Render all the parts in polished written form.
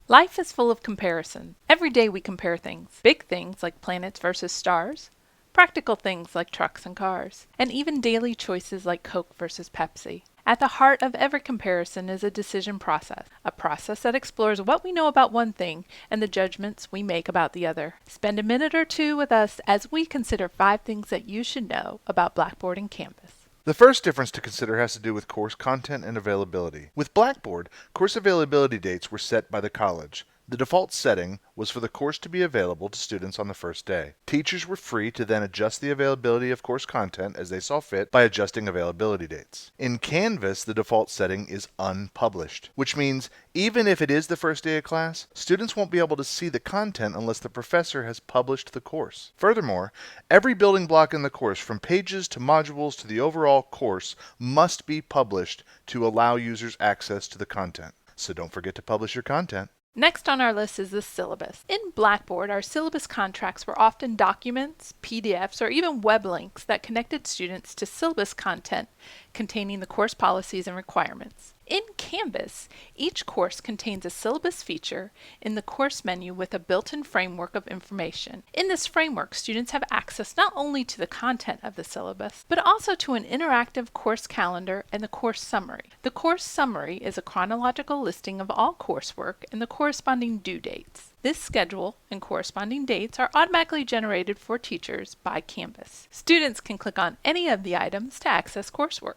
Life is full of comparison. Every day we compare things. Big things like planets versus stars, practical things like trucks and cars, and even daily choices like Coke versus Pepsi. At the heart of every comparison is a decision process, a process that explores what we know about one thing and the judgments we make about the other. Spend a minute or two with us as we consider 5 things that you should know about Blackboard and Canvas. The first difference to consider has to do with course content and availability. With Blackboard, course availability dates were set by the college. The default setting was for the course to be available to students on the first day. Teachers were free to then adjust the availability of course content as they saw fit by adjusting availability dates. In Canvas, the default setting is unpublished, which means even if it is the first day of class, students won't be able to see the content unless the professor has published the course. Furthermore, every building block in the course, from pages to modules to the overall course, must be published to allow users access to the content. So don't forget to publish your content. Next on our list is the syllabus. In Blackboard, our syllabus contracts were often documents, PDFs, or even web links that connected students to syllabus content containing the course policies and requirements. In Canvas, each course contains a syllabus feature in the course menu with a built-in framework of information. In this framework, students have access not only to the content of the syllabus, but also to an interactive course calendar and the course summary. The course summary is a chronological listing of all coursework and the corresponding due dates. This schedule and corresponding dates are automatically generated for teachers by Canvas. Students can click on any of the items to access coursework.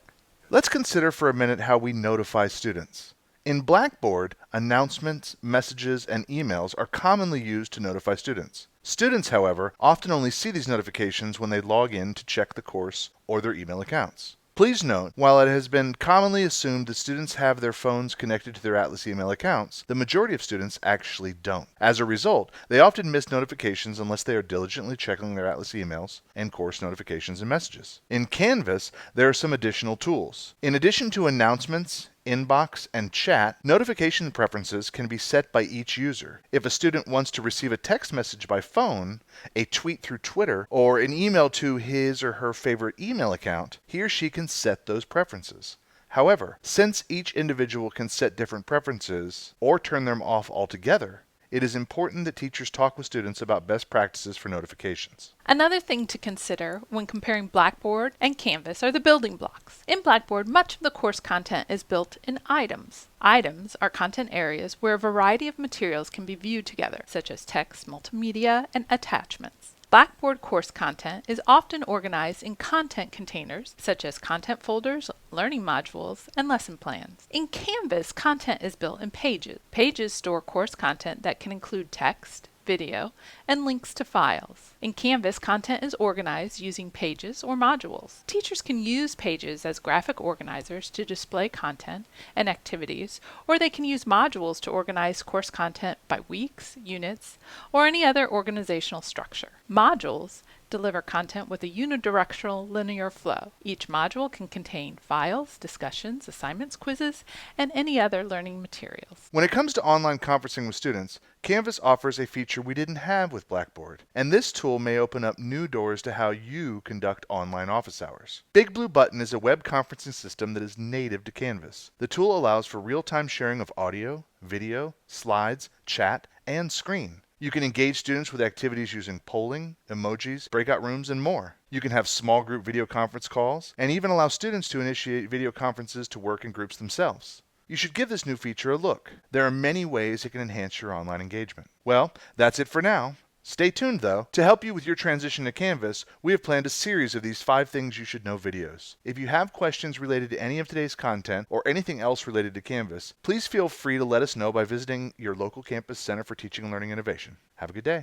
Let's consider for a minute how we notify students. In Blackboard, announcements, messages, and emails are commonly used to notify students. Students, however, often only see these notifications when they log in to check the course or their email accounts. Please note, while it has been commonly assumed that students have their phones connected to their Atlas email accounts, the majority of students actually don't. As a result, they often miss notifications unless they are diligently checking their Atlas emails and course notifications and messages. In Canvas, there are some additional tools. In addition to announcements, inbox, and chat, notification preferences can be set by each user. If a student wants to receive a text message by phone, a tweet through Twitter, or an email to his or her favorite email account, he or she can set those preferences. However, since each individual can set different preferences or turn them off altogether, it is important that teachers talk with students about best practices for notifications. Another thing to consider when comparing Blackboard and Canvas are the building blocks. In Blackboard, much of the course content is built in items. Items are content areas where a variety of materials can be viewed together, such as text, multimedia, and attachments. Blackboard course content is often organized in content containers, such as content folders, learning modules, and lesson plans. In Canvas, content is built in pages. Pages store course content that can include text, video, and links to files. In Canvas, content is organized using pages or modules. Teachers can use pages as graphic organizers to display content and activities, or they can use modules to organize course content by weeks, units, or any other organizational structure. Modules deliver content with a unidirectional linear flow. Each module can contain files, discussions, assignments, quizzes, and any other learning materials. When it comes to online conferencing with students, Canvas offers a feature we didn't have with Blackboard, and this tool may open up new doors to how you conduct online office hours. Big Blue Button is a web conferencing system that is native to Canvas. The tool allows for real-time sharing of audio, video, slides, chat, and screen. You can engage students with activities using polling, emojis, breakout rooms, and more. You can have small group video conference calls, and even allow students to initiate video conferences to work in groups themselves. You should give this new feature a look. There are many ways it can enhance your online engagement. Well, that's it for now. Stay tuned though. To help you with your transition to Canvas, we have planned a series of these 5 things you should know videos. If you have questions related to any of today's content or anything else related to Canvas, please feel free to let us know by visiting your local campus Center for Teaching and Learning Innovation. Have a good day.